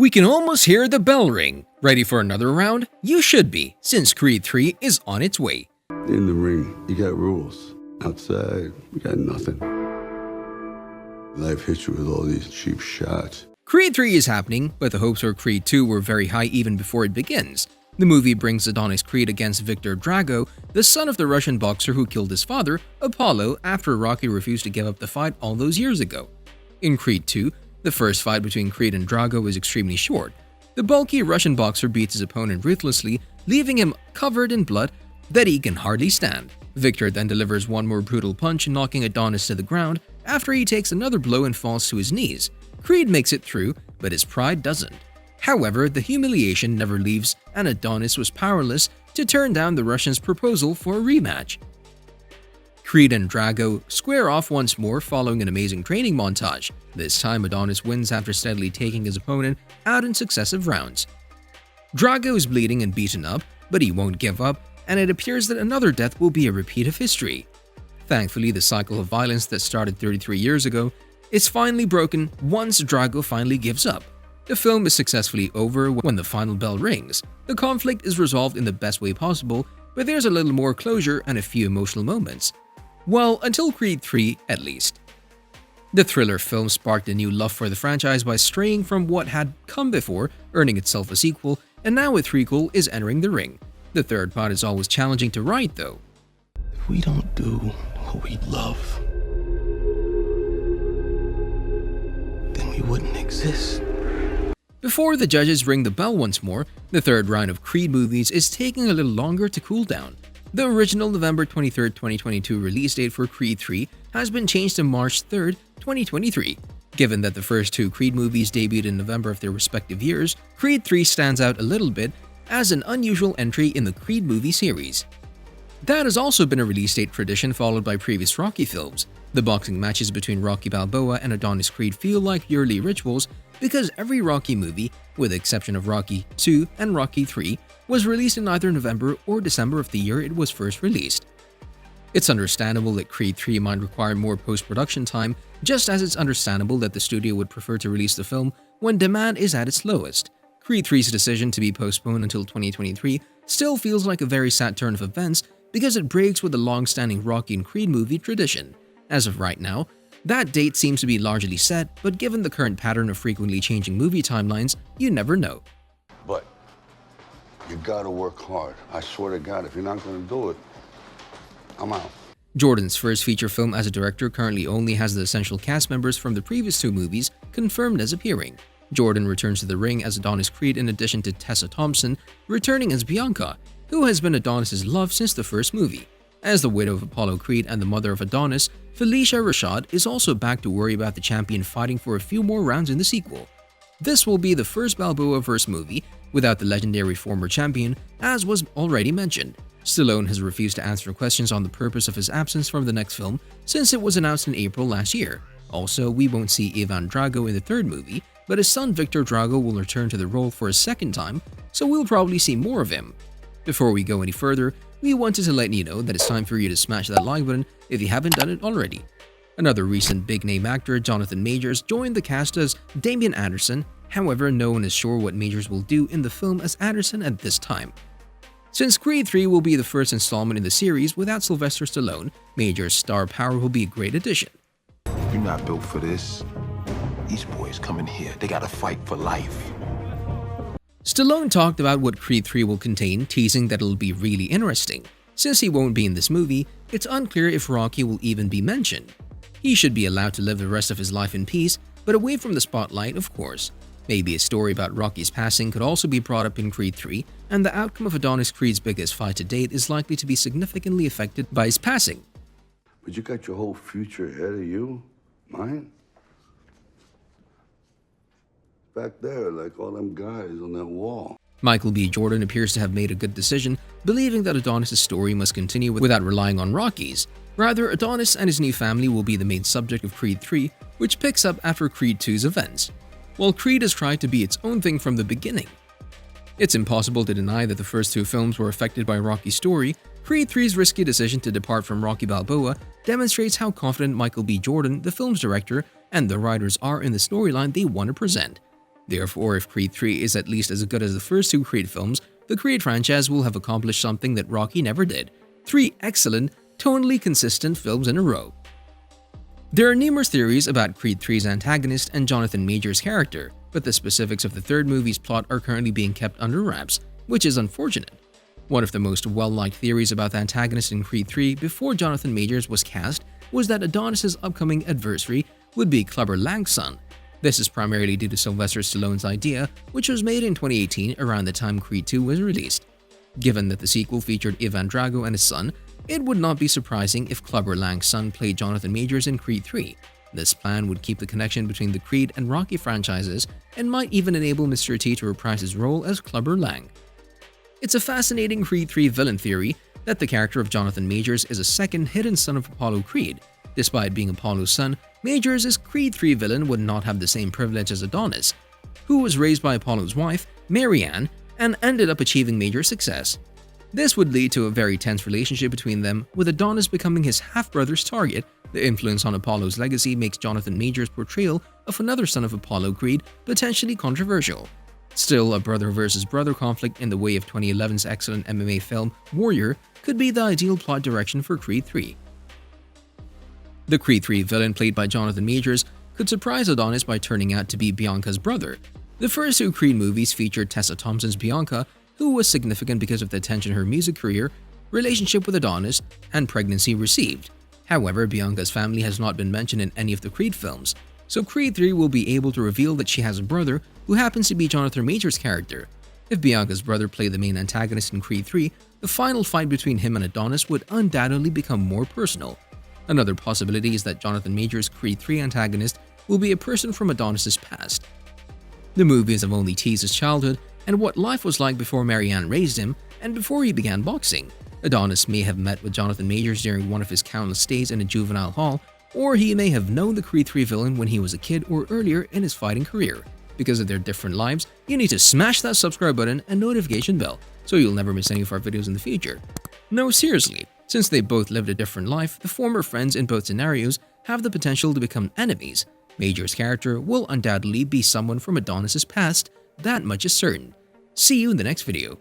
We can almost hear the bell ring. Ready for another round? You should be, since Creed 3 is on its way. In the ring, you got rules. Outside, we got nothing. Life hits you with all these cheap shots. Creed 3 is happening, but the hopes for Creed 2 were very high even before it begins. The movie brings Adonis Creed against Victor Drago, the son of the Russian boxer who killed his father, Apollo, after Rocky refused to give up the fight all those years ago. In Creed 2, the first fight between Creed and Drago is extremely short. The bulky Russian boxer beats his opponent ruthlessly, leaving him covered in blood that he can hardly stand. Victor then delivers one more brutal punch, knocking Adonis to the ground after he takes another blow and falls to his knees. Creed makes it through, but his pride doesn't. However, the humiliation never leaves, and Adonis was powerless to turn down the Russian's proposal for a rematch. Creed and Drago square off once more following an amazing training montage. This time, Adonis wins after steadily taking his opponent out in successive rounds. Drago is bleeding and beaten up, but he won't give up, and it appears that another death will be a repeat of history. Thankfully, the cycle of violence that started 33 years ago is finally broken once Drago finally gives up. The film is successfully over when the final bell rings. The conflict is resolved in the best way possible, but there's a little more closure and a few emotional moments. Well, until Creed 3 at least. The thriller film sparked a new love for the franchise by straying from what had come before, earning itself a sequel, and now a threequel is entering the ring. The third part is always challenging to write though. If we don't do what we love, then we wouldn't exist. Before the judges ring the bell once more, the third round of Creed movies is taking a little longer to cool down. The original November 23, 2022 release date for Creed 3 has been changed to March 3, 2023. Given that the first two Creed movies debuted in November of their respective years, Creed 3 stands out a little bit as an unusual entry in the Creed movie series. That has also been a release date tradition followed by previous Rocky films. The boxing matches between Rocky Balboa and Adonis Creed feel like yearly rituals because every Rocky movie, with the exception of Rocky 2 and Rocky 3, was released in either November or December of the year it was first released. It's understandable that Creed 3 might require more post-production time, just as it's understandable that the studio would prefer to release the film when demand is at its lowest. Creed 3's decision to be postponed until 2023 still feels like a very sad turn of events because it breaks with the long-standing Rocky and Creed movie tradition. As of right now, that date seems to be largely set, but given the current pattern of frequently changing movie timelines, you never know. But you gotta work hard. I swear to God, if you're not gonna do it, I'm out. Jordan's first feature film as a director currently only has the essential cast members from the previous two movies confirmed as appearing. Jordan returns to the ring as Adonis Creed in addition to Tessa Thompson, returning as Bianca, who has been Adonis' love since the first movie. As the widow of Apollo Creed and the mother of Adonis, Phylicia Rashad is also back to worry about the champion fighting for a few more rounds in the sequel. This will be the first Balboa-verse movie without the legendary former champion, as was already mentioned. Stallone has refused to answer questions on the purpose of his absence from the next film since it was announced in April last year. Also, we won't see Ivan Drago in the third movie, but his son Victor Drago will return to the role for a second time, so we'll probably see more of him. Before we go any further, we wanted to let you know that it's time for you to smash that like button if you haven't done it already. Another recent big-name actor, Jonathan Majors, joined the cast as Damian Anderson. However, no one is sure what Majors will do in the film as Anderson at this time. Since Creed 3 will be the first installment in the series without Sylvester Stallone, Majors' star power will be a great addition. You're not built for this. These boys come in here, they gotta fight for life. Stallone talked about what Creed 3 will contain, teasing that it'll be really interesting. Since he won't be in this movie, it's unclear if Rocky will even be mentioned. He should be allowed to live the rest of his life in peace, but away from the spotlight, of course. Maybe a story about Rocky's passing could also be brought up in Creed 3, and the outcome of Adonis Creed's biggest fight to date is likely to be significantly affected by his passing. But you got your whole future ahead of you. Mine? Back there, like all them guys on that wall. Michael B. Jordan appears to have made a good decision, believing that Adonis' story must continue without relying on Rocky's. Rather, Adonis and his new family will be the main subject of Creed 3, which picks up after Creed 2's events. While Creed has tried to be its own thing from the beginning. It's impossible to deny that the first two films were affected by Rocky's story. Creed 3's risky decision to depart from Rocky Balboa demonstrates how confident Michael B. Jordan, the film's director, and the writers are in the storyline they want to present. Therefore, if Creed 3 is at least as good as the first two Creed films, the Creed franchise will have accomplished something that Rocky never did: 3 excellent, tonally consistent films in a row. There are numerous theories about Creed 3's antagonist and Jonathan Majors' character, but the specifics of the third movie's plot are currently being kept under wraps, which is unfortunate. One of the most well-liked theories about the antagonist in Creed 3 before Jonathan Majors was cast was that Adonis' upcoming adversary would be Clubber Lang's son. This is primarily due to Sylvester Stallone's idea, which was made in 2018 around the time Creed 2 was released. Given that the sequel featured Ivan Drago and his son, it would not be surprising if Clubber Lang's son played Jonathan Majors in Creed 3. This plan would keep the connection between the Creed and Rocky franchises and might even enable Mr. T to reprise his role as Clubber Lang. It's a fascinating Creed 3 villain theory that the character of Jonathan Majors is a second hidden son of Apollo Creed. Despite being Apollo's son, Majors' Creed 3 villain would not have the same privilege as Adonis, who was raised by Apollo's wife, Mary Ann, and ended up achieving major success. This would lead to a very tense relationship between them, with Adonis becoming his half-brother's target. The influence on Apollo's legacy makes Jonathan Majors' portrayal of another son of Apollo Creed potentially controversial. Still, a brother versus brother conflict in the way of 2011's excellent MMA film Warrior could be the ideal plot direction for Creed 3. The Creed 3 villain played by Jonathan Majors could surprise Adonis by turning out to be Bianca's brother. The first two Creed movies featured Tessa Thompson's Bianca, who was significant because of the attention her music career, relationship with Adonis, and pregnancy received. However, Bianca's family has not been mentioned in any of the Creed films, so Creed 3 will be able to reveal that she has a brother who happens to be Jonathan Majors' character. If Bianca's brother played the main antagonist in Creed 3, the final fight between him and Adonis would undoubtedly become more personal. Another possibility is that Jonathan Majors' Creed 3 antagonist will be a person from Adonis' past. The movies have only teased his childhood and what life was like before Mary Ann raised him and before he began boxing. Adonis may have met with Jonathan Majors during one of his countless stays in a juvenile hall, or he may have known the Creed 3 villain when he was a kid or earlier in his fighting career. Because of their different lives, you need to smash that subscribe button and notification bell so you'll never miss any of our videos in the future. No, seriously, since they both lived a different life, the former friends in both scenarios have the potential to become enemies. Major's character will undoubtedly be someone from Adonis' past, that much is certain. See you in the next video.